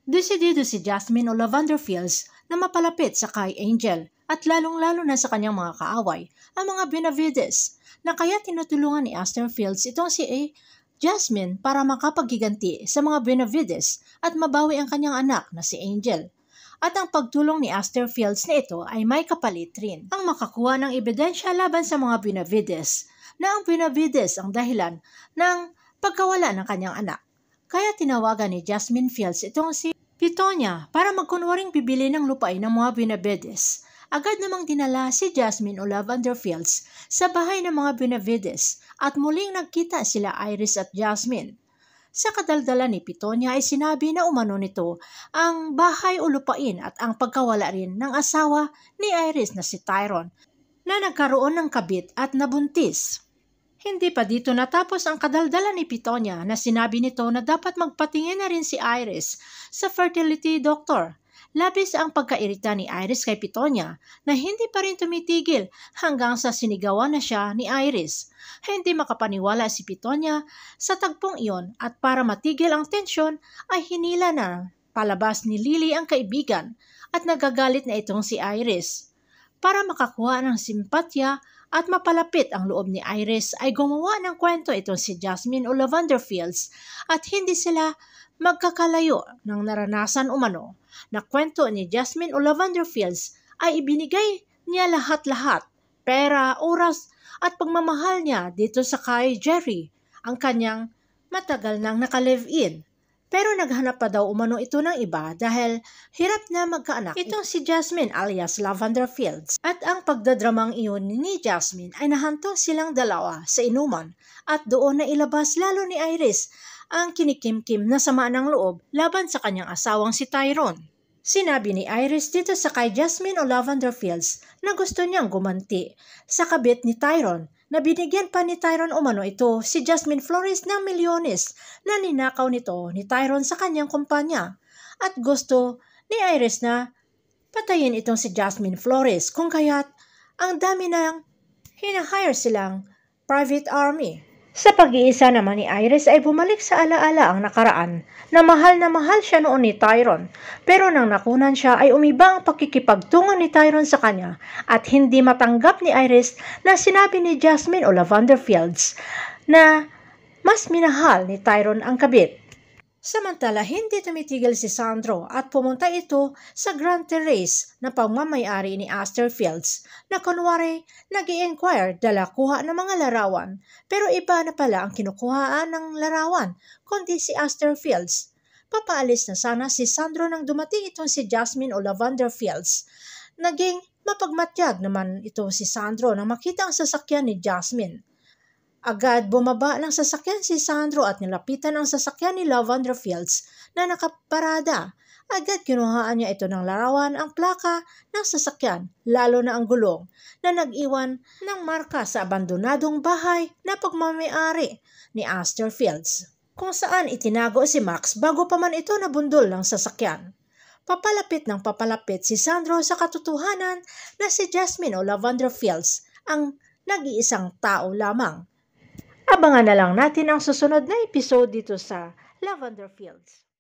Desidido si Jasmine o Lavender Fields na mapalapit sa kay Angel at lalong-lalo na sa kanyang mga kaaway, ang mga Benavides, na kaya tinutulungan ni Aster Fields itong si Jasmine para makapaghiganti sa mga Benavides at mabawi ang kanyang anak na si Angel. At ang pagtulong ni Aster Fields na ito ay may kapalit rin, ang makakuha ng ebidensya laban sa mga Benavides, na ang Benavides ang dahilan ng pagkawala ng kanyang anak. Kaya tinawagan ni Jasmine Fields itong si Pitonia para magkunwaring bibili ng lupain ng mga Benavides. Agad namang dinala si Jasmine o Lavender Fields sa bahay ng mga Benavides at muling nagkita sila Iris at Jasmine. Sa kadaldalan ni Pitonia ay sinabi na umano nito ang bahay o lupain at ang pagkawala rin ng asawa ni Iris na si Tyrone na nagkaroon ng kabit at nabuntis. Hindi pa dito natapos ang kadaldalan ni Pitonia na sinabi nito na dapat magpatingin na rin si Iris sa fertility doctor. Labis ang pagkairita ni Iris kay Pitonia na hindi pa rin tumitigil hanggang sa sinigawan na siya ni Iris. Hindi makapaniwala si Pitonia sa tagpong iyon at para matigil ang tensyon ay hinila na palabas ni Lily ang kaibigan at nagagalit na itong si Iris. Para makakuha ng simpatya at mapalapit ang loob ni Iris ay gumawa ng kwento itong si Jasmine o Lavender Fields at hindi sila magkakalayo ng naranasan umano na kwento ni Jasmine o Lavender Fields ay ibinigay niya lahat-lahat, pera, oras at pagmamahal niya dito sa kay Jerry, ang kanyang matagal nang naka-live-in. Pero naghanap pa daw umano ito ng iba dahil hirap na magkaanak itong si Jasmine alias Lavender Fields. At ang pagdadramang iyon ni Jasmine ay nahantong silang dalawa sa inuman at doon na ilabas lalo ni Iris ang kinikimkim na sama ng loob laban sa kanyang asawang si Tyrone. Sinabi ni Iris dito sa kay Jasmine o Lavender Fields na gusto niyang gumanti sa kabit ni Tyrone na binigyan pa ni Tyrone umano ito si Jasmine Flores ng milyones na ninakaw nito ni Tyrone sa kanyang kumpanya. At gusto ni Iris na patayin itong si Jasmine Flores kung kaya't ang dami nang hinahire silang private army. Sa pag-iisa naman ni Iris ay bumalik sa alaala ang nakaraan na mahal siya noon ni Tyrone. Pero nang nakunan siya ay umiba ang pakikipagtungo ni Tyrone sa kanya at hindi matanggap ni Iris na sinabi ni Jasmine o Lavender Fields na mas minahal ni Tyrone ang kabit. Samantala, hindi tumitigil si Sandro at pumunta ito sa Grand Terrace na pagmamayari ni Aster Fields na kunwari nag-i-inquire dala kuha ng mga larawan pero iba na pala ang kinukuhaan ng larawan kundi si Aster Fields. Papaalis na sana si Sandro nang dumating itong si Jasmine o Lavender Fields. Naging mapagmatyag naman ito si Sandro nang makita ang sasakyan ni Jasmine. Agad bumaba ng sasakyan si Sandro at nilapitan ang sasakyan ni Lavender Fields na nakaparada. Agad kinuhaan niya ito ng larawan ang plaka ng sasakyan, lalo na ang gulong, na nag-iwan ng marka sa abandonadong bahay na pagmamayari ni Aster Fields, kung saan itinago si Max bago pa man ito nabundol ng sasakyan. Papalapit ng papalapit si Sandro sa katotohanan na si Jasmine o Lavender Fields ang nag-iisang tao lamang. Abangan na lang natin ang susunod na episode dito sa Lavender Fields.